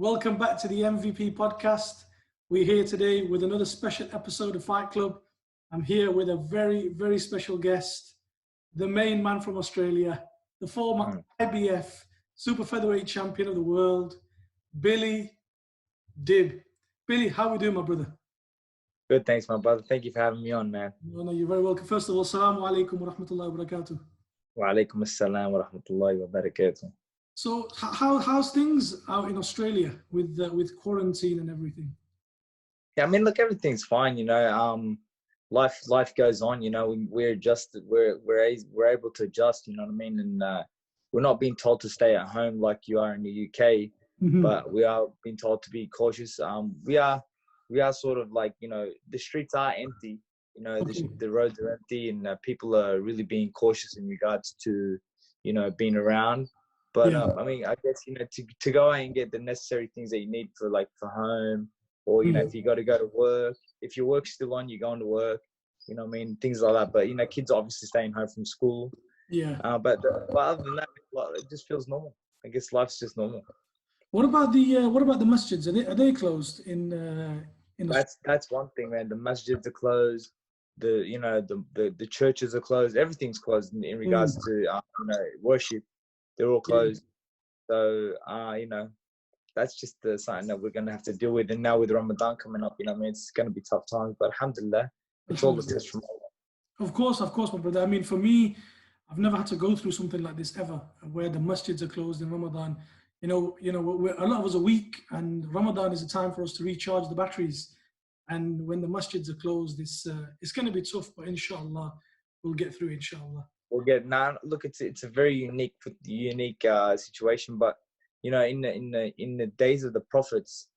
Welcome back to the MVP podcast. We're here today with another special episode of Fight Club. I'm here with a very, very special guest, the main man from Australia, the former IBF Super Featherweight champion of the world, Billy Dib. Billy, how are we doing, my brother? Good, thanks, my brother. Thank you for having me on, man. No, you're very welcome. First of all, Assalamu alaikum wa rahmatullahi wa barakatuh. Wa alaikum assalam wa rahmatullahi wa barakatuh. So how's things out in Australia with quarantine and everything? Yeah, I mean, look, everything's fine. Life goes on. We're adjusted. We're able to adjust. You know what I mean? And we're not being told to stay at home like you are in the UK, but we are being told to be cautious. We are sort of like, the streets are empty. The roads are empty, and people are really being cautious in regards to, being around. But I mean, I guess to go out and get the necessary things that you need for home, or if you got to go to work, if your work's still on, you're going to work. You know what I mean, things like that. But kids are obviously staying home from school. Yeah. But other than that, it just feels normal. I guess life's just normal. What about the masjids? Are they closed in? That's one thing, man. The masjids are closed. The churches are closed. Everything's closed in regards to worship. They're all closed. So that's just something that we're gonna have to deal with. And now with Ramadan coming up, it's gonna be tough times. But alhamdulillah, it's all the test from Allah. Of course, my brother. I mean, for me, I've never had to go through something like this ever, where the masjids are closed in Ramadan. A lot of us are weak, and Ramadan is a time for us to recharge the batteries. And when the masjids are closed, it's going to be tough, but inshallah, we'll get through. Inshallah, we'll get. Now, look, it's a very unique situation. But in the days of the prophets,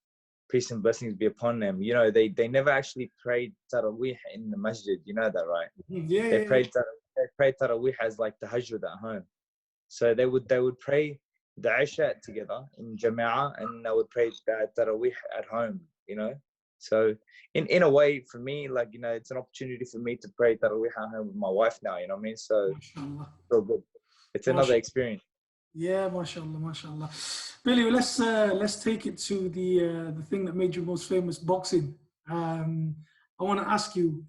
peace and blessings be upon them. They never actually prayed tarawih in the masjid. You know that, right? Yeah. They prayed tarawih as like the tahajjud at home. So they would pray the Isha together in Jama'ah, and they would pray tarawih at home. So in a way, for me, it's an opportunity for me to pray tarawih at home with my wife now. You know what I mean? So good. It's another experience. Yeah, mashallah. Billy, let's take it to the thing that made you most famous, boxing. I want to ask you,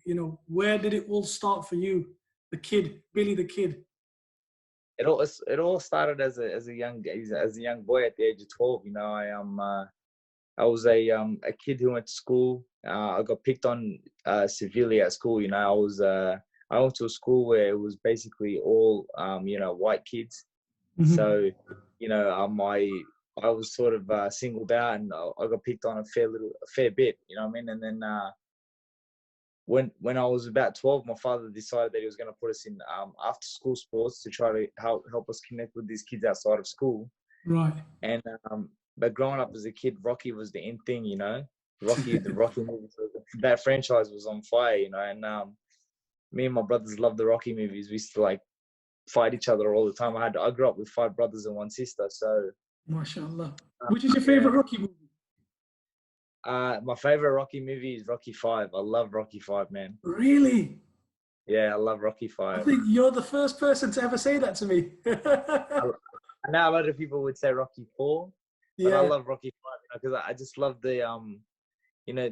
where did it all start for you, the kid, Billy the Kid? It all started as a young boy at the age of 12. I was a kid who went to school. I got picked on severely at school. I went to a school where it was basically all white kids. So I was sort of singled out, and I got picked on a fair bit. You know what I mean? And then when I was about 12, my father decided that he was going to put us in after school sports to try to help us connect with these kids outside of school. Right. And but growing up as a kid, Rocky was the in thing, Rocky, the Rocky movies. That franchise was on fire, and me and my brothers loved the Rocky movies. We used to fight each other all the time. I grew up with 5 brothers and 1 sister, so. MashaAllah. Which is your favorite Rocky movie? My favorite Rocky movie is Rocky 5. I love Rocky 5, man. Really? Yeah, I love Rocky 5. I think you're the first person to ever say that to me. I know a lot of people would say Rocky 4, but I love Rocky 5 because I just love the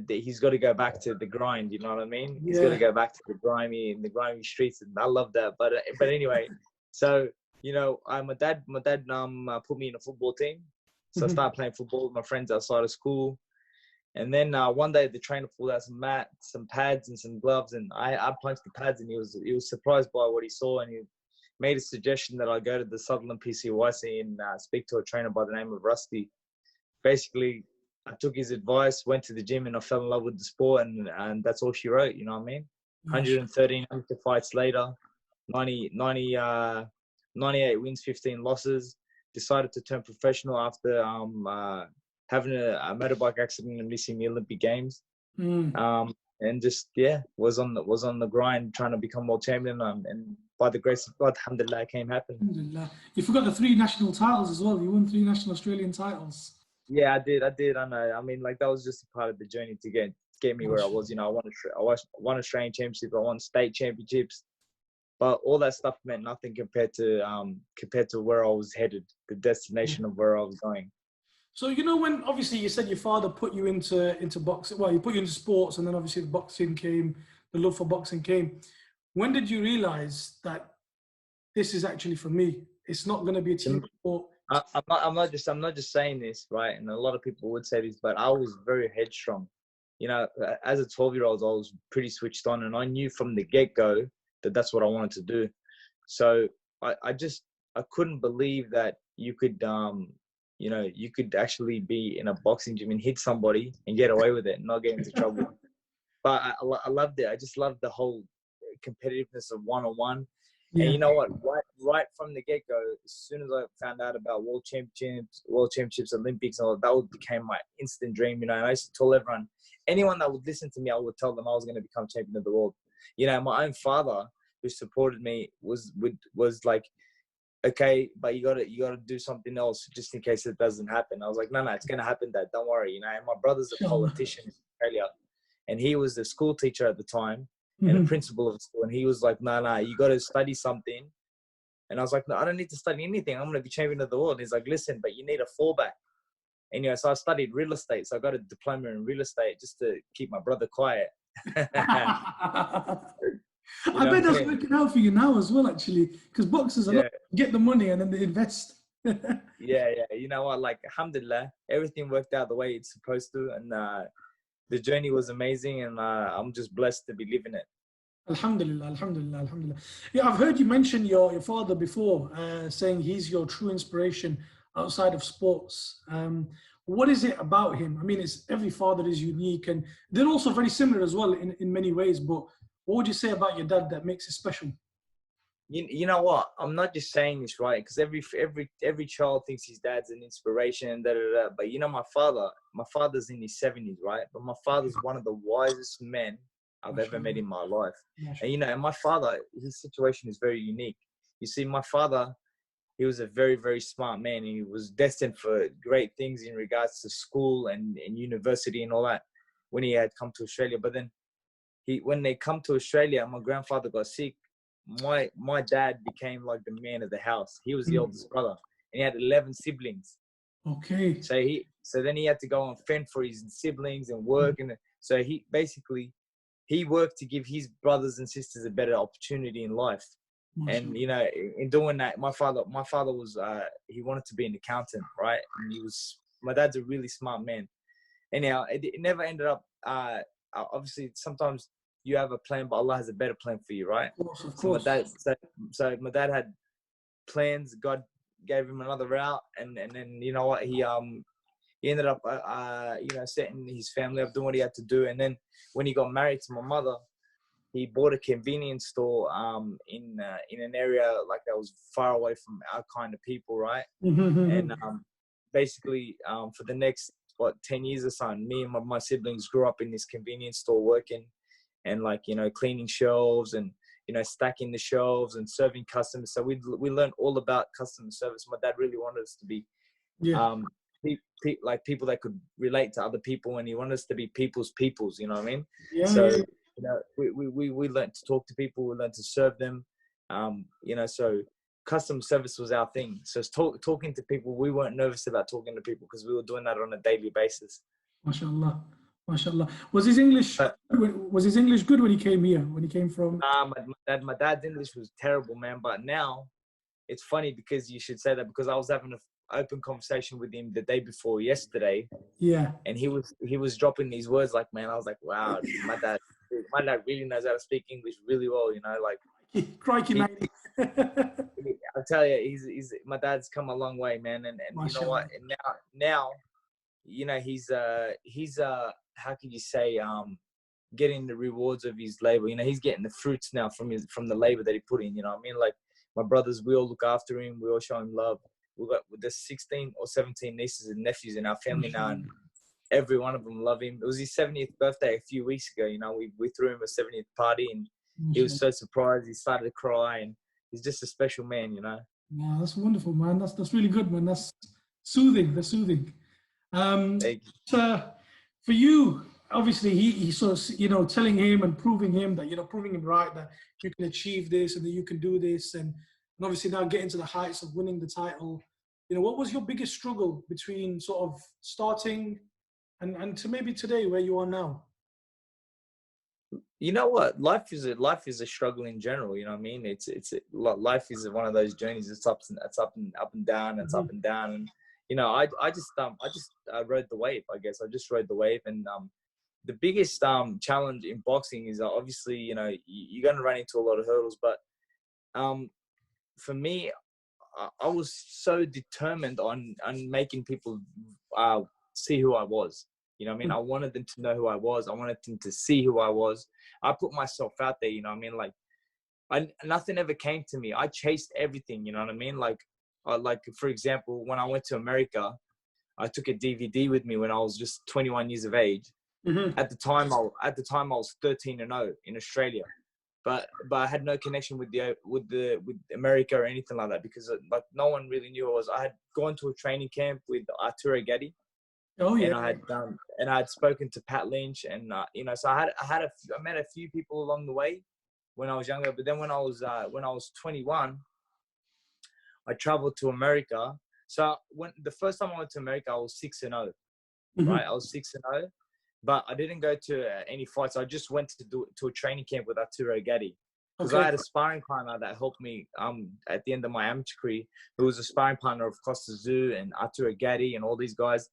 he's got to go back to the grind. You know what I mean? He's got to go back to the grimy streets, and I love that. But anyway, so my dad put me in a football team, so I started playing football with my friends outside of school. And then one day the trainer pulled out some pads and some gloves, and I punched the pads, and he was surprised by what he saw, and he made a suggestion that I go to the Sutherland PCYC and speak to a trainer by the name of Rusty. Basically, I took his advice, went to the gym, and I fell in love with the sport, and that's all she wrote. You know what I mean? 113 amateur fights later, 98 wins, 15 losses. Decided to turn professional after having a motorbike accident and missing the Olympic Games. And just was on the grind trying to become world champion, and by the grace of God, alhamdulillah, it came happen. Alhamdulillah. You forgot the 3 national titles as well. You won 3 national Australian titles. Yeah, I did. I know. I mean, that was just a part of the journey to get me where I was. I won Australian championships. I won state championships. But all that stuff meant nothing compared to where I was headed, the destination of where I was going. So, you know, when obviously you said your father put you into boxing, well, he put you into sports, and then obviously the boxing came, the love for boxing came. When did you realize that this is actually for me? It's not going to be a team sport. I'm not just saying this, right? And a lot of people would say this, but I was very headstrong. You know, as a 12-year-old, I was pretty switched on, and I knew from the get-go that that's what I wanted to do. So I couldn't believe that you could, you know, you could actually be in a boxing gym and hit somebody and get away with it and not get into trouble. But I loved it. I just loved the whole competitiveness of one-on-one. Yeah. And you know what? Right from the get-go, as soon as I found out about world championships, Olympics, and all that became my instant dream. You know, and I used to tell everyone, anyone that would listen to me, I would tell them I was going to become champion of the world. You know, my own father, who supported me, was like, okay, but you gotta do something else just in case it doesn't happen. I was like, no, it's gonna happen, Dad. Don't worry. You know, and my brother's a politician in Australia, and he was the school teacher at the time. And the principal of the school, and he was like, no, you got to study something. And I was like, no, I don't need to study anything. I'm going to be champion of the world. And he's like, listen, but you need a fallback. And, you know, so I studied real estate. So I got a diploma in real estate just to keep my brother quiet. I bet that's working out for you now as well, actually, because boxers get the money and then they invest. Yeah. You know what? Like, alhamdulillah, everything worked out the way it's supposed to. And the journey was amazing, and I'm just blessed to be living it. Alhamdulillah. Yeah, I've heard you mention your father before, saying he's your true inspiration outside of sports. What is it about him? I mean, it's every father is unique, and they're also very similar as well in many ways. But what would you say about your dad that makes it special? You know what? I'm not just saying this, right? Because every child thinks his dad's an inspiration and da. But you know, my father's in his 70s, right? But my father's one of the wisest men I've ever met in my life. And you know, and my father, his situation is very unique. You see, my father, he was a very, very smart man, and he was destined for great things in regards to school and university and all that when he had come to Australia. But then when they come to Australia, my grandfather got sick. My dad became like the man of the house. He was the oldest brother, and he had 11 siblings. Okay. So then he had to go and fend for his siblings and work, and so he worked to give his brothers and sisters a better opportunity in life. And you know, in doing that, my father was he wanted to be an accountant, right? And my dad's a really smart man. Anyhow, it never ended up. Obviously, sometimes you have a plan, but Allah has a better plan for you, right? Of course. So my dad had plans. God gave him another route, and then you know what, he ended up you know, setting his family up, doing what he had to do. And then when he got married to my mother, he bought a convenience store in an area like that was far away from our kind of people, right? And basically for the next 10 years or so, me and my siblings grew up in this convenience store working. And like, you know, cleaning shelves and, you know, stacking the shelves and serving customers. So we learned all about customer service. My dad really wanted us to be like people that could relate to other people, and he wanted us to be people's, you know what I mean? You know, we learned to talk to people, we learned to serve them. You know, so customer service was our thing. So talking to people, we weren't nervous about talking to people because we were doing that on a daily basis. MashaAllah. Was his English good when he came here? When he came from? My dad's English was terrible, man. But now, it's funny because you should say that, because I was having an open conversation with him the day before yesterday. Yeah. And he was dropping these words like, man, I was like, wow, my dad really knows how to speak English really well, you know, like. Crikey, mate. I'll tell you, my dad's come a long way, man. And you know what? And now, you know, he's how can you say, getting the rewards of his labor. You know, he's getting the fruits now from the labor that he put in. You know what I mean? Like, my brothers, we all look after him. We all show him love. There's 16 or 17 nieces and nephews in our family now, and every one of them love him. It was his 70th birthday a few weeks ago. You know, we threw him a 70th party, and he was so surprised. He started to cry, and he's just a special man, you know. Yeah, that's wonderful, man. That's really good, man. That's soothing. That's soothing. For you, obviously, he sort of, you know, telling him and proving him right, that you can achieve this and that you can do this, and obviously now getting to the heights of winning the title. You know, what was your biggest struggle between sort of starting and to maybe today where you are now? You know what? Life is a struggle in general. You know what I mean? Life is one of those journeys. It's up and down. It's up and down. And you know, I just rode the wave. I guess I just rode the wave. And the biggest challenge in boxing is obviously, you know, you're going to run into a lot of hurdles. But for me, I was so determined on making people see who I was. You know what I mean? I wanted them to know who I was. I wanted them to see who I was. I put myself out there, you know what I mean? Like, nothing ever came to me. I chased everything, you know what I mean? Like, for example, when I went to America, I took a DVD with me when I was just 21 years of age. At the time, I was 13-0 in Australia, but I had no connection with America or anything like that, because like no one really knew who I was. I had gone to a training camp with Arturo Gatti. Oh yeah. And I had spoken to Pat Lynch, and you know, so I met a few people along the way when I was younger. But then when I was 21, I traveled to America. So when the first time I went to America, I was 6-0, right? I was 6-0, but I didn't go to any fights. I just went to a training camp with Arturo Gatti, because I had a sparring partner that helped me at the end of my amateur career, who was a sparring partner of Costa Zoo and Arturo Gatti and all these guys.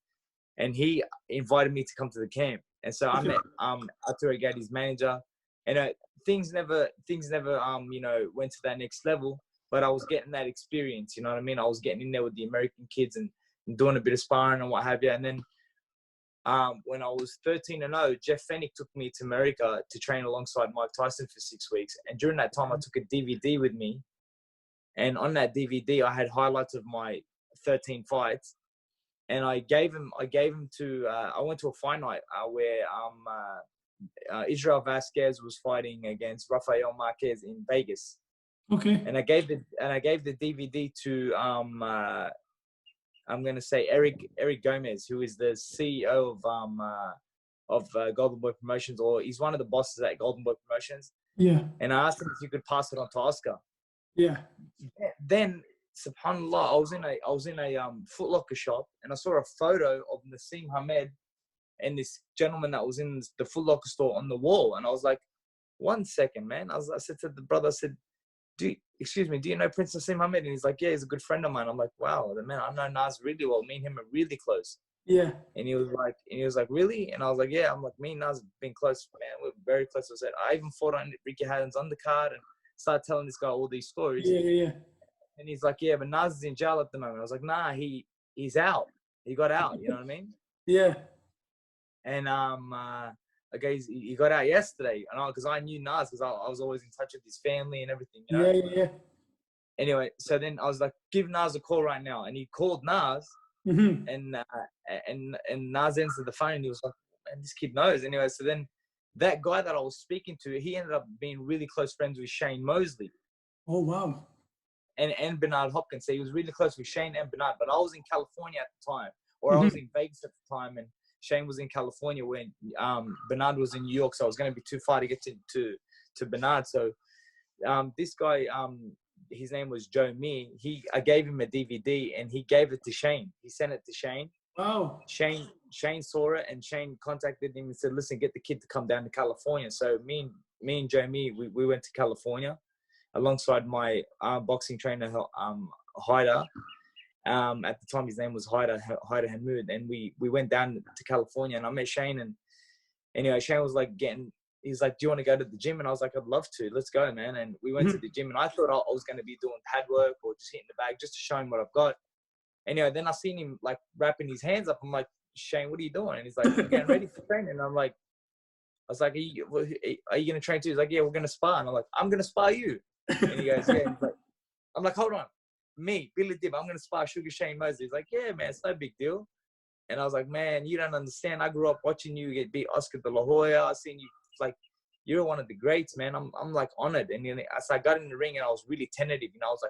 And he invited me to come to the camp. And so I met Arturo Gatti's manager. And things never you know, went to that next level. But I was getting that experience, you know what I mean? I was getting in there with the American kids and doing a bit of sparring and what have you. And then when I was 13-0, Jeff Fennick took me to America to train alongside Mike Tyson for 6 weeks. And during that time, I took a DVD with me. And on that DVD, I had highlights of my 13 fights. And I gave him to, I went to a fight night where Israel Vasquez was fighting against Rafael Marquez in Vegas. Okay. And I gave the DVD to, I'm going to say Eric Gomez, who is the CEO of Golden Boy Promotions, or he's one of the bosses at Golden Boy Promotions. Yeah. And I asked him if you could pass it on to Oscar. Yeah. Then, subhanallah, I was in a Foot Locker shop, and I saw a photo of Naseem Hamed and this gentleman that was in the Foot Locker store on the wall. And I was like, 1 second, man. I said to the brother, I said, do you know Prince Naseem Hamed? And he's like, yeah, he's a good friend of mine. I'm like, wow, man, I know Nas really well. Me and him are really close. Yeah. And he was like, really? And I was like, yeah. I'm like, me and Nas have been close, man. We're very close. I said, I even fought on Ricky Hatton's undercard and started telling this guy all these stories. Yeah. And he's like, yeah, but Nas is in jail at the moment. I was like, nah, he's out. He got out. You know what I mean? Yeah. And okay, he got out yesterday, and because I knew Nas, because I was always in touch with his family and everything. You know? Yeah. Anyway, so then I was like, give Nas a call right now, and he called Nas, and Nas answered the phone, and he was like, man, this kid knows. Anyway, so then that guy that I was speaking to, he ended up being really close friends with Shane Mosley. Oh wow. And Bernard Hopkins. So he was really close with Shane and Bernard. But I was in California at the time, or I was in Vegas at the time, and Shane was in California when Bernard was in New York. So I was going to be too far to get to Bernard. So this guy, his name was Joe Mee. I gave him a DVD, and he gave it to Shane. He sent it to Shane. Wow. Shane saw it, and Shane contacted him and said, listen, get the kid to come down to California. So me and Joe Mee, we went to California alongside my boxing trainer, Haider. At the time, his name was Haider Hamoud, and we went down to California, and I met Shane. And anyway, Shane was like he's like, do you want to go to the gym? And I was like, I'd love to. Let's go, man. And we went to the gym, and I thought I was going to be doing pad work or just hitting the bag just to show him what I've got. Anyway, then I seen him like wrapping his hands up. I'm like, Shane, what are you doing? And he's like, I'm getting ready for training. And I was like, are you going to train too? He's like, yeah, we're going to spar. And I'm like, I'm going to spar you. And he goes, yeah. I'm like, hold on. Me, Billy Dib, I'm going to spar Sugar Shane Mosley. He's like, yeah, man, it's no big deal. And I was like, man, you don't understand. I grew up watching you get beat Oscar De La Hoya. I seen you, like, you're one of the greats, man. I'm like honored. And then as I got in the ring, and I was really tentative, you know, I was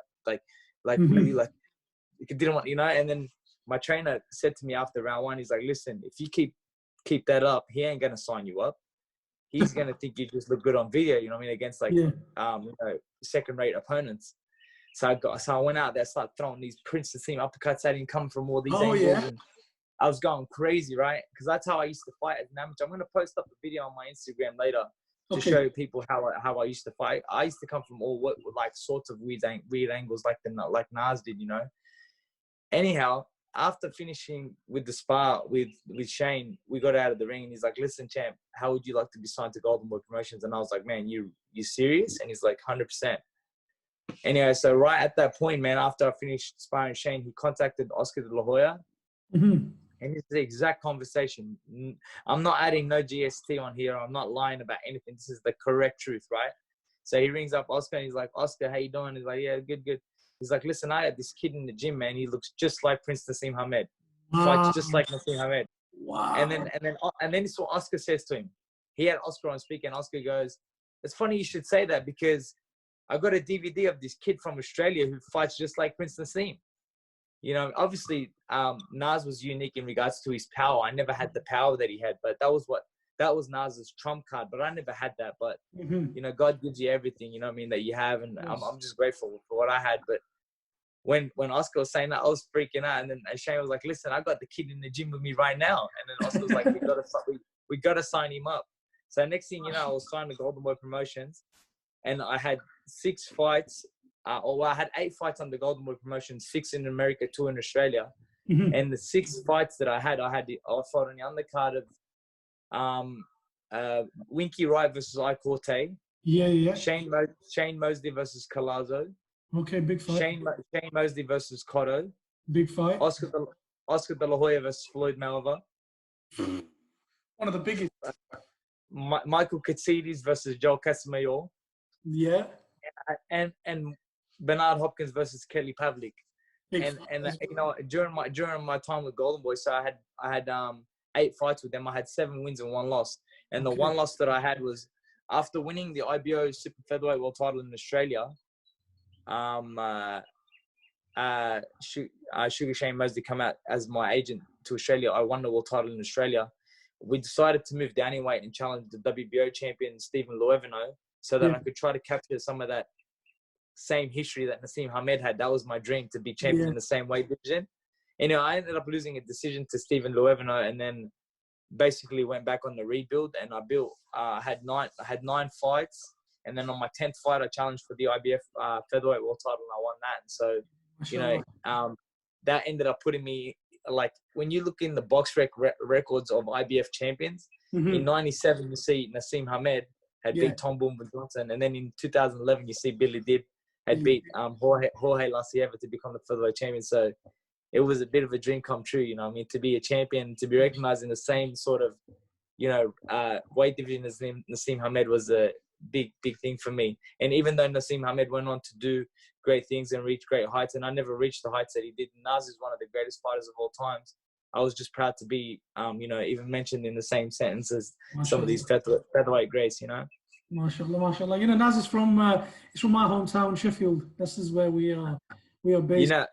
like really like, didn't want, you know. And then my trainer said to me after round one, he's like, listen, if you keep that up, he ain't going to sign you up. He's going to think you just look good on video, you know what I mean, against like, you know, second-rate opponents. So I went out there, started throwing these Prince Naseem uppercuts at him, coming from all these angles. Yeah. And I was going crazy, right? Because that's how I used to fight as an amateur. I'm going to post up a video on my Instagram later to show people how I used to fight. I used to come from all like sorts of weird angles, like Nas did, you know. Anyhow, after finishing with the spar with Shane, we got out of the ring and he's like, "Listen, champ, how would you like to be signed to Golden Boy Promotions?" And I was like, "Man, you serious?" And he's like, 100%. Anyway, so right at that point, man, after I finished sparring Shane, he contacted Oscar de la Hoya. And it's the exact conversation. I'm not adding no GST on here. I'm not lying about anything. This is the correct truth, right? So he rings up Oscar and he's like, "Oscar, how you doing?" He's like, "Yeah, good, good." He's like, "Listen, I had this kid in the gym, man. He looks just like Prince Naseem Hamed. Fights just like Naseem Hamed." Wow. And then it's what Oscar says to him. He had Oscar on speaker and Oscar goes, "It's funny you should say that because I got a DVD of this kid from Australia who fights just like Prince Naseem." You know, obviously, Nas was unique in regards to his power. I never had the power that he had, but that was Nas's trump card. But I never had that. But you know, God gives you everything. You know what I mean, that you have, and I'm just grateful for what I had. But when Oscar was saying that, I was freaking out, and then Shane was like, "Listen, I got the kid in the gym with me right now," and then Oscar was like, "We gotta sign him up." So next thing you know, I was signed to Golden Boy Promotions, and I had 6 fights. I had 8 fights on the Golden Boy Promotion, 6 in America, 2 in Australia. And the 6 fights that I fought on the undercard of Winky Wright versus I Corte. Yeah. Shane Mosley versus Colazo. Okay, big fight. Shane Mosley versus Cotto. Big fight. Oscar de la Hoya versus Floyd Mayweather. One of the biggest. Michael Katsidis versus Joel Casamayor. Yeah. And Bernard Hopkins versus Kelly Pavlik. And you know, during my time with Golden Boy, so I had 8 fights with them. I had 7 wins and 1 loss. And the 1 loss that I had was after winning the IBO Super Featherweight World Title in Australia. Sugar Shane Mosley come out as my agent to Australia. I won the world title in Australia. We decided to move down in weight and challenge the WBO champion Stephen Loeveno so that I could try to capture some of that same history that Naseem Hamed had. That was my dream, to be champion in the same weight division. You know, I ended up losing a decision to Stephen Loeveno, and then basically went back on the rebuild. And I built. I had 9 fights, and then on my 10th fight, I challenged for the IBF Featherweight World Title, and I won that. And so, you know, that ended up putting me, like, when you look in the box records of IBF champions, in '97 you see Naseem Hamed had beat Tom Boomba Johnson, and then in 2011 you see Billy Dib had beat Jorge La Sierra to become the featherweight champion. So it was a bit of a dream come true, you know what I mean, to be a champion, to be recognized in the same sort of, you know, weight division as Naseem Hamed was a big thing for me. And even though Naseem Hamed went on to do great things and reach great heights, and I never reached the heights that he did, Nas is one of the greatest fighters of all times. I was just proud to be, you know, even mentioned in the same sentence as some of these featherweight greats, you know. MashaAllah, MashaAllah. You know, Naz is from my hometown, Sheffield. This is where we are based. You know,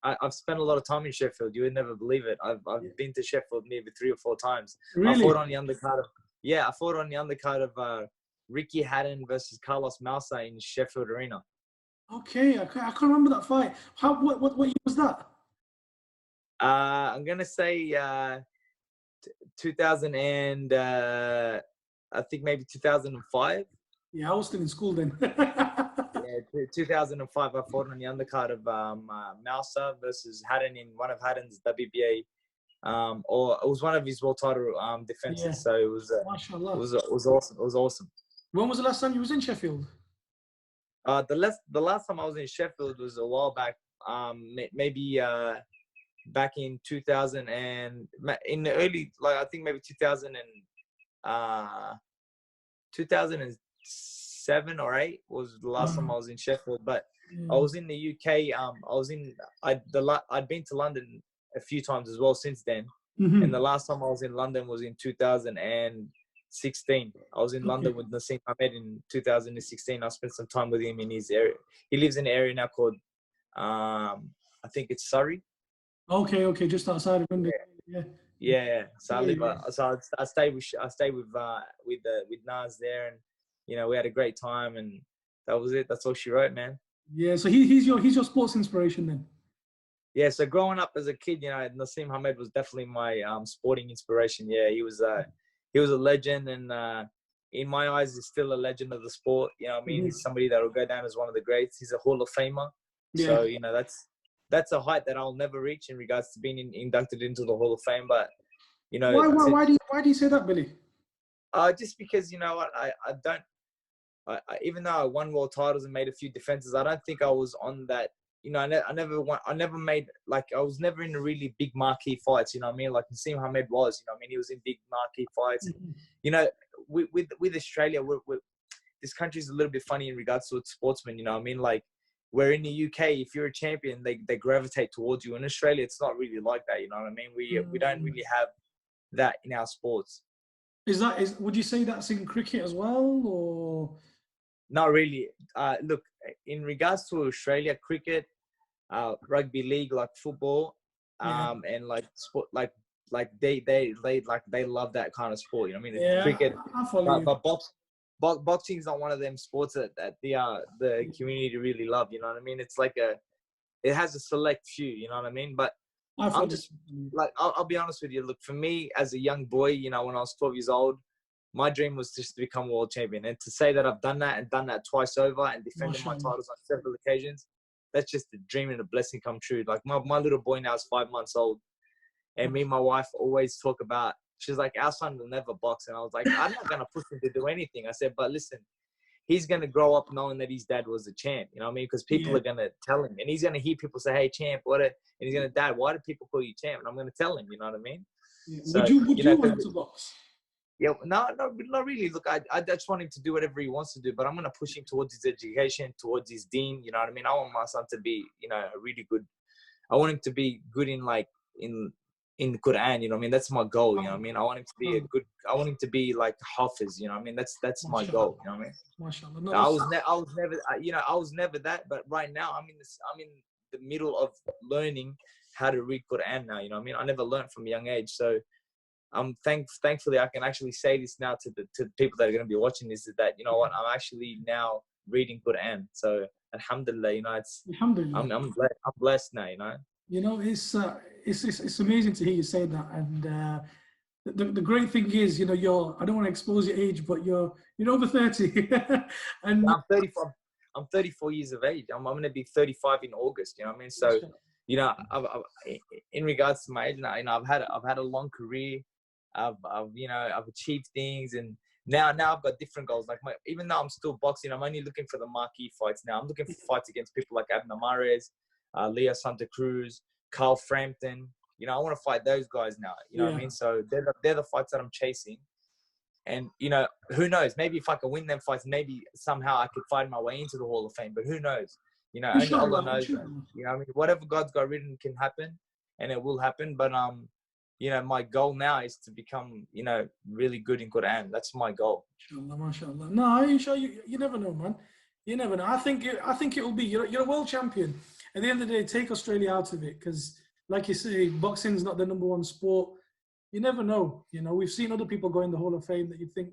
I've spent a lot of time in Sheffield. You would never believe it. I've been to Sheffield maybe 3 or 4 times. Really? I fought on the undercard of Ricky Haddon versus Carlos Mausa in Sheffield Arena. Okay, I can't remember that fight. What year was that? I'm gonna say 2000 and I think maybe 2005. Yeah, I was still in school then. 2005. I fought on the undercard of Mausa versus Haddon in one of Haddon's WBA, or it was one of his world title defenses. Yeah. So it was awesome. It was awesome. When was the last time you was in Sheffield? The last time I was in Sheffield was a while back. Maybe back in 2000 and in the early, like I think maybe 2007 or 8 was the last time I was in Sheffield. But I was in the UK. I'd been to London a few times as well since then. And the last time I was in London was in 2016. I was in London with Naseem Hamed in 2016. I spent some time with him in his area. He lives in an area now called, I think it's Surrey. Okay, just outside of London. Yeah. So I stayed with Nas there, and you know we had a great time, and that was it. That's all she wrote, man. Yeah, so he's your sports inspiration then. Yeah, so growing up as a kid, Naseem Hamed was definitely my sporting inspiration. Yeah, he was a legend, and in my eyes, he's still a legend of the sport. You know what I mean? He's somebody that will go down as one of the greats. He's a Hall of Famer. Yeah. So, that's a height that I'll never reach in regards to being inducted into the Hall of Fame. But, why do you say that, Billy? Just because, I don't, even though I won world titles and made a few defenses, I don't think I was on that. I never made, like, I was never in a really big marquee fights. You know what I mean? Like Naseem Hamed was. You know what I mean? He was in big marquee fights. And, with Australia, this country's a little bit funny in regards to its sportsmen. You know what I mean? Like, where in the UK, if you're a champion, they gravitate towards you. In Australia, it's not really like that. You know what I mean? We don't really have that in our sports. Would you say that's in cricket as well, or? Not really. Look, in regards to Australia, cricket, rugby league, like football, and like sport, like they love that kind of sport. You know what I mean? Yeah, cricket, I follow you. but boxing is not one of them sports that the community really love. You know what I mean? It's like it has a select few. You know what I mean? But I'm just like, I'll be honest with you. Look, for me as a young boy, when I was 12 years old, my dream was just to become world champion. And to say that I've done that and done that twice over and defended my titles on several occasions, that's just a dream and a blessing come true. Like my little boy now is 5 months old. And me and my wife always talk about, she's like, our son will never box. And I was like, I'm not going to push him to do anything. I said, but listen, he's going to grow up knowing that his dad was a champ. You know what I mean? Because people are going to tell him. And he's going to hear people say, hey, champ, what? And he's going to, Dad, why do people call you champ? And I'm going to tell him, you know what I mean? Yeah. So, would you want him to box? Yeah, no, not really. Look, I just want him to do whatever he wants to do, but I'm going to push him towards his education, towards his deen. You know what I mean? I want my son to be, a really good. I want him to be good in in Quran. You know what I mean? That's my goal. You know what I mean? I want him to be I want him to be like Hafiz. You know what I mean? That's my goal. You know what I mean? Mashallah. No, I was never that, but right now I'm in the middle of learning how to read Quran now. You know what I mean? I never learned from a young age, so. Thankfully, I can actually say this now to the people that are going to be watching this, is that, you know what, I'm actually now reading Quran. So, alhamdulillah, it's, alhamdulillah. I'm blessed now, It's amazing to hear you say that. And the great thing is, I don't want to expose your age, but you're over 30. And I'm 34. I'm 34 years of age. I'm going to be 35 in August. You know what I mean? So, I've, in regards to my age now, I've had a long career. I've achieved things, and now I've got different goals. Like even though I'm still boxing, I'm only looking for the marquee fights now. I'm looking for fights against people like Abner Mares, Leo Santa Cruz, Carl Frampton. I want to fight those guys now. You know what I mean? So they're the fights that I'm chasing. And who knows? Maybe if I can win them fights, maybe somehow I could fight my way into the Hall of Fame. But who knows? Only Allah knows. You know what I mean? Whatever God's got written can happen, and it will happen. But my goal now is to become, really good in Quran. That's my goal. Inshallah, mashallah. No, inshallah, you never know, man. You never know. I think it will be. You're a world champion. At the end of the day, take Australia out of it, because, like you say, boxing is not the number one sport. You never know. We've seen other people go in the Hall of Fame that you think,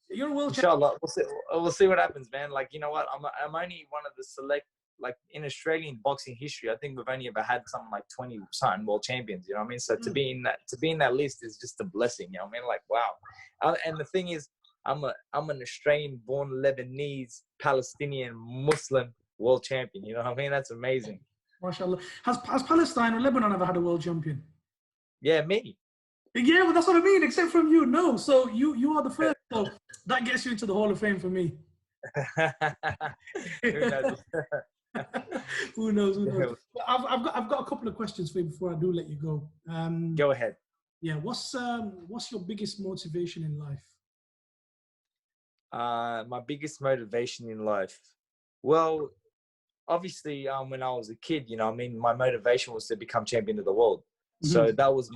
you're a world champion. Inshallah, we'll see what happens, man. Like, you know what? I'm only one of the select. Like in Australian boxing history, I think we've only ever had something like 20 something world champions. You know what I mean? So to be in that list is just a blessing. You know what I mean? Like, wow. And the thing is, I'm an Australian-born Lebanese Palestinian Muslim world champion. You know what I mean? That's amazing. MashaAllah. Has Palestine or Lebanon ever had a world champion? Yeah, me. Yeah, but that's what I mean. Except from you, no. So you are the first. So that gets you into the Hall of Fame for me. Who knows? Who knows? I've got a couple of questions for you before I do let you go. Go ahead. Yeah, what's your biggest motivation in life? My biggest motivation in life. Well, obviously, when I was a kid, my motivation was to become champion of the world. So that was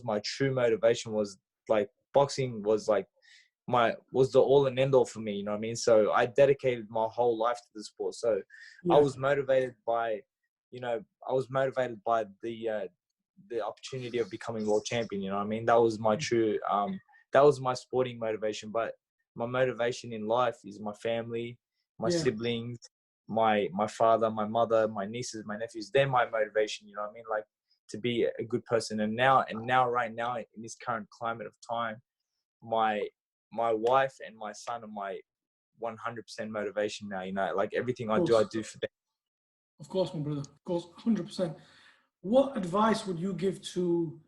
my true motivation. Was like boxing was like was the all and end all for me, you know what I mean? So I dedicated my whole life to the sport. So I was motivated by, the opportunity of becoming world champion, you know what I mean? That was my true, that was my sporting motivation. But my motivation in life is my family, my siblings, my father, my mother, my nieces, my nephews. They're my motivation. You know what I mean? Like, to be a good person. And now, right now, in this current climate of time, my wife and my son are my 100% motivation now. You know, like everything I do for them. Of course, my brother. Of course, 100%. What advice would you give to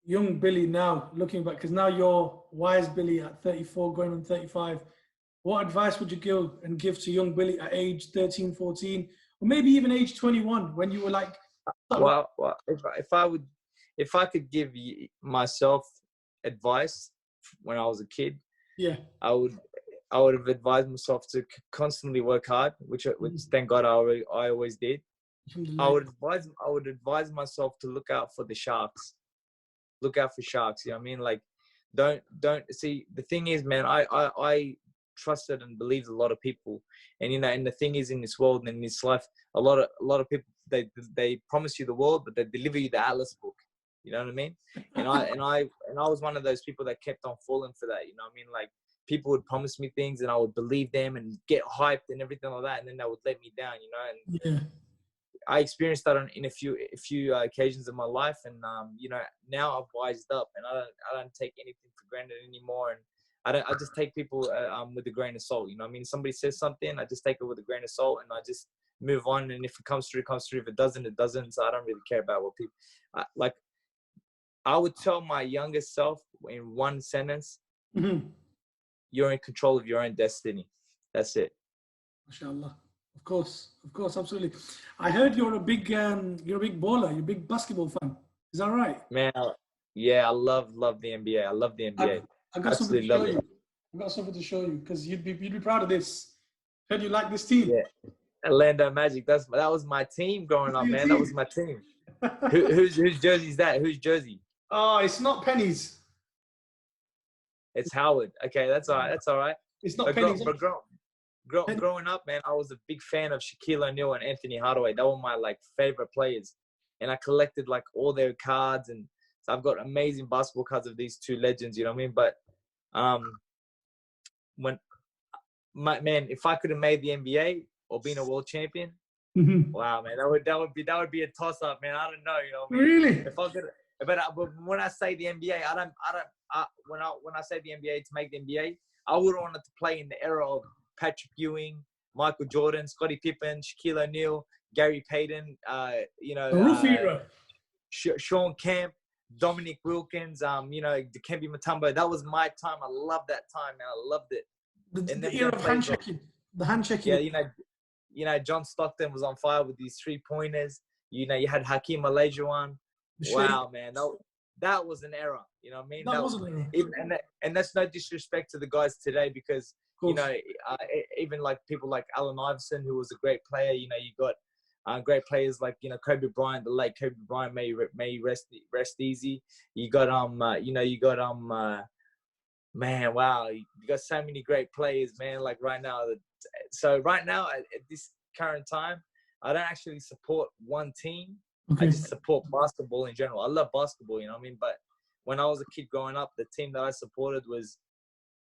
young Billy now, looking back? Because now you're wise Billy at 34, going on 35. What advice would you give to young Billy at age 13, 14, or maybe even age 21, when you were like... Well, if I could give myself advice when I was a kid, I would have advised myself to constantly work hard, which thank God I always did. I would advise myself to look out for the sharks. Look out for sharks. You know what I mean? Like, don't see. The thing is, man, I trusted and believed a lot of people, and you know, and the thing is, in this world and in this life, a lot of people, they promise you the world, but they deliver you the atlas book. You know what I mean? And I was one of those people that kept on falling for that. You know what I mean? Like, people would promise me things, and I would believe them and get hyped and everything like that, and then they would let me down. You know, and I experienced that in a few occasions of my life, and you know, now I've wised up, and I don't take anything for granted anymore, and I just take people with a grain of salt. You know what I mean? Somebody says something, I just take it with a grain of salt, and I just move on. And if it comes through, it comes through. If it doesn't, it doesn't. So I don't really care about what people like. I would tell my younger self in one sentence: you're in control of your own destiny. That's it. MashaAllah. Of course, absolutely. I heard you're a big baller. You're a big basketball fan. Is that right? Man, yeah, I love the NBA. I love the NBA. I got something to show you. I got something to show you because you'd be proud of this. Heard you like this team? Yeah, Orlando Magic. That was my team growing up, man. That was my team. Whose jersey is that? Whose jersey? Oh, it's not Penny's. It's Howard. Okay, that's all right. That's all right. It's not Penny's. Growing up, man, I was a big fan of Shaquille O'Neal and Anthony Hardaway. They were my favorite players, and I collected all their cards, and so I've got amazing basketball cards of these two legends. You know what I mean? But if I could have made the NBA or been a world champion, wow, man, that would be a toss up, man. I don't know, you know what I mean? Really? If I could, but when I say the NBA, when I say the NBA, to make the NBA, I would have wanted to play in the era of Patrick Ewing, Michael Jordan, Scottie Pippen, Shaquille O'Neal, Gary Payton, Sean Kemp, Dominic Wilkins, Dikembe Mutombo. That was my time. I loved that time, man. I loved it. The era of handshaking. The handshaking. Yeah, you know, John Stockton was on fire with these 3-pointers. You know, you had Hakeem Olajuwon. Wow, man. That was an era. You know what I mean? That was an era. And that's no disrespect to the guys today, because, you know, even people like Allen Iverson, who was a great player. You know, you got great players like, you know, Kobe Bryant, the late Kobe Bryant, may rest easy. You got man, wow, you got so many great players, man. Like right now, at this current time, I don't actually support one team. I just support basketball in general. I love basketball, you know what I mean? But when I was a kid growing up, the team that I supported was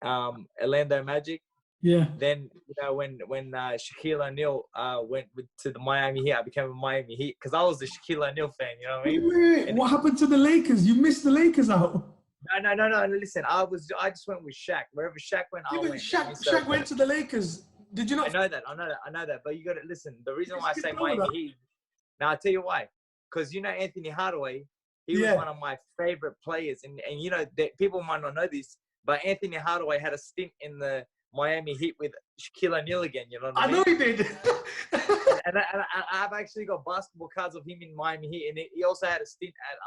Orlando Magic. Yeah. Then, you know, when Shaquille O'Neal went to the Miami Heat, I became a Miami Heat because I was the Shaquille O'Neal fan. You know what I mean? Wait, what happened to the Lakers? You missed the Lakers out. No. Listen, I just went with Shaq. Wherever Shaq went, I went. Shaq went to the Lakers. Did you not? I know that. But you got to listen. The reason why I say Miami Heat. Now I'll tell you why. Because, you know, Anthony Hardaway, he was one of my favorite players. And you know, people might not know this, but Anthony Hardaway had a stint in the Miami Heat with Shaquille O'Neal again. You know what I mean? I know he did. and I've actually got basketball cards of him in Miami Heat. And he also had a stint at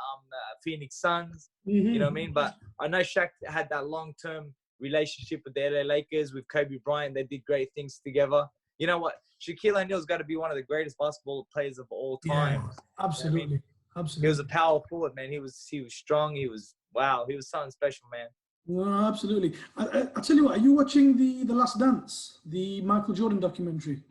Phoenix Suns. You know what I mean? But I know Shaq had that long-term relationship with the LA Lakers, with Kobe Bryant. They did great things together. You know what? Shaquille O'Neal's got to be one of the greatest basketball players of all time. Yeah, absolutely. You know what I mean? Absolutely. He was a power forward, man. He was strong. He was something special, man. No, absolutely. I tell you what, are you watching the Last Dance, the Michael Jordan documentary?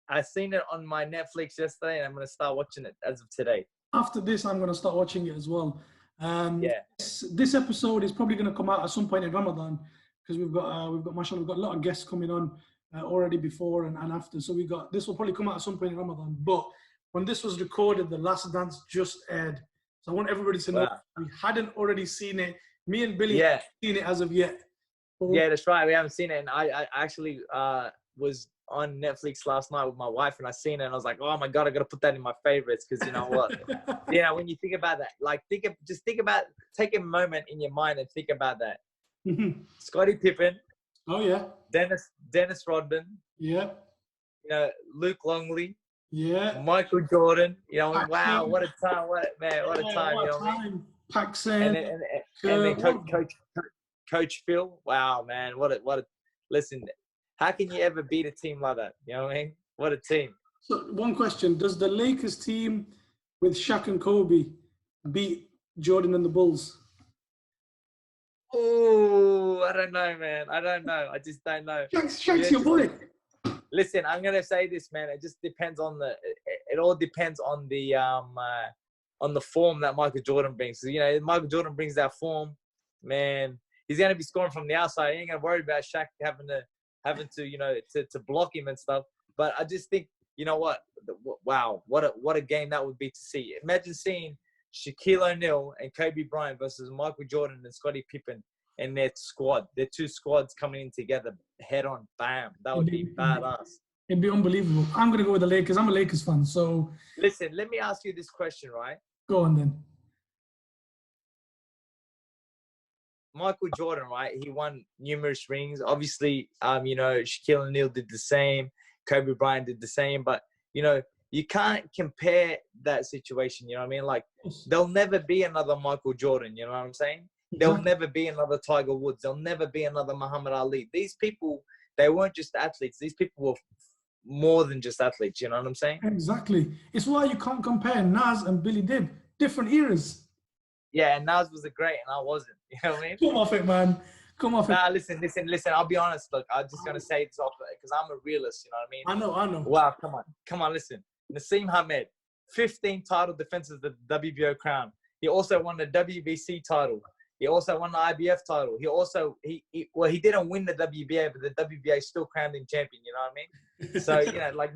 I seen it on my Netflix yesterday, and I'm going to start watching it as of today. After this, I'm going to start watching it as well. This episode is probably going to come out at some point in Ramadan, because we've got a lot of guests coming on. already before and after. So this will probably come out at some point in Ramadan. But when this was recorded, The Last Dance just aired. So I want everybody to know we hadn't already seen it. Me and Billy haven't seen it as of yet. Yeah, that's right. We haven't seen it. And I actually was on Netflix last night with my wife, and I seen it, and I was like, oh my God, I got to put that in my favorites. Because you know what? When you think about that, like think about, take a moment in your mind and think about that. Scottie Pippen. Oh yeah. Dennis Rodman. Yeah. You know, Luke Longley. Yeah. Michael Jordan. You know, wow, what a time. What a time. You know what I mean? Paxson. And then Coach Phil. Wow, man. What a listen. How can you ever beat a team like that? You know what I mean? What a team. So one question: does the Lakers team with Shaq and Kobe beat Jordan and the Bulls? Oh, I don't know, man. I don't know. I just don't know. Shaq's your boy. Listen, I'm gonna say this, man. It just depends on it all depends on the form that Michael Jordan brings. So, you know, if Michael Jordan brings that form, man, he's gonna be scoring from the outside. He ain't gonna worry about Shaq having to you know to block him and stuff. But I just think, you know what? Wow, what a game that would be to see. Imagine seeing Shaquille O'Neal and Kobe Bryant versus Michael Jordan and Scottie Pippen and their squad. Their two squads coming in together, head on, bam. That would be badass. It'd be unbelievable. I'm going to go with the Lakers. I'm a Lakers fan, so... Listen, let me ask you this question, right? Go on, then. Michael Jordan, right? He won numerous rings. Obviously, you know, Shaquille O'Neal did the same. Kobe Bryant did the same. But, you know, you can't compare that situation, you know what I mean? Like, there'll never be another Michael Jordan, you know what I'm saying? There'll never be another Tiger Woods. There'll never be another Muhammad Ali. These people, they weren't just athletes. These people were more than just athletes, you know what I'm saying? Exactly. It's why you can't compare Nas and Billy Dib. Different eras. Yeah, and Nas was a great, and I wasn't. You know what I mean? Come off it, man. Come off it. Nah, listen. I'll be honest. Look, I'm just going to say this off because I'm a realist, you know what I mean? I know. Wow, come on, listen. Nassim Hamed, 15 title defenses of the WBO crown. He also won the WBC title. He also won the IBF title. He didn't win the WBA, but the WBA still crowned him champion. You know what I mean? So, you know, like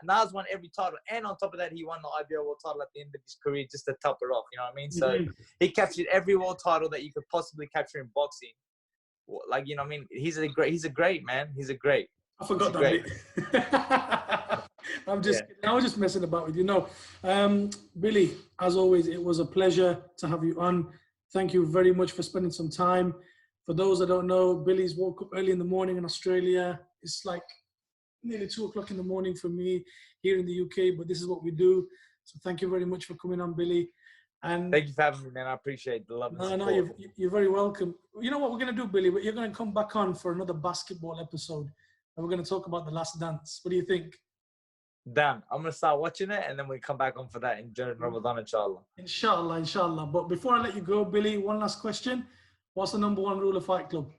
Nas won every title. And on top of that, he won the IBO world title at the end of his career just to top it off. You know what I mean? So he captured every world title that you could possibly capture in boxing. Like, you know what I mean? He's a great man. He's a great. I forgot that bit. I was just messing about with you. No, Billy, as always, it was a pleasure to have you on. Thank you very much for spending some time. For those that don't know, Billy's woke up early in the morning in Australia. It's like nearly 2 o'clock in the morning for me here in the UK, but this is what we do. So thank you very much for coming on, Billy. And thank you for having me, man. I appreciate the love and support. No, you're very welcome. You know what we're going to do, Billy? You're going to come back on for another basketball episode, and we're going to talk about The Last Dance. What do you think? Damn, I'm going to start watching it, and then we come back on for that in Ramadan, inshallah. Inshallah. But before I let you go, Billy, one last question. What's the #1 rule of Fight Club?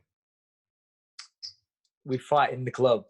We fight in the club.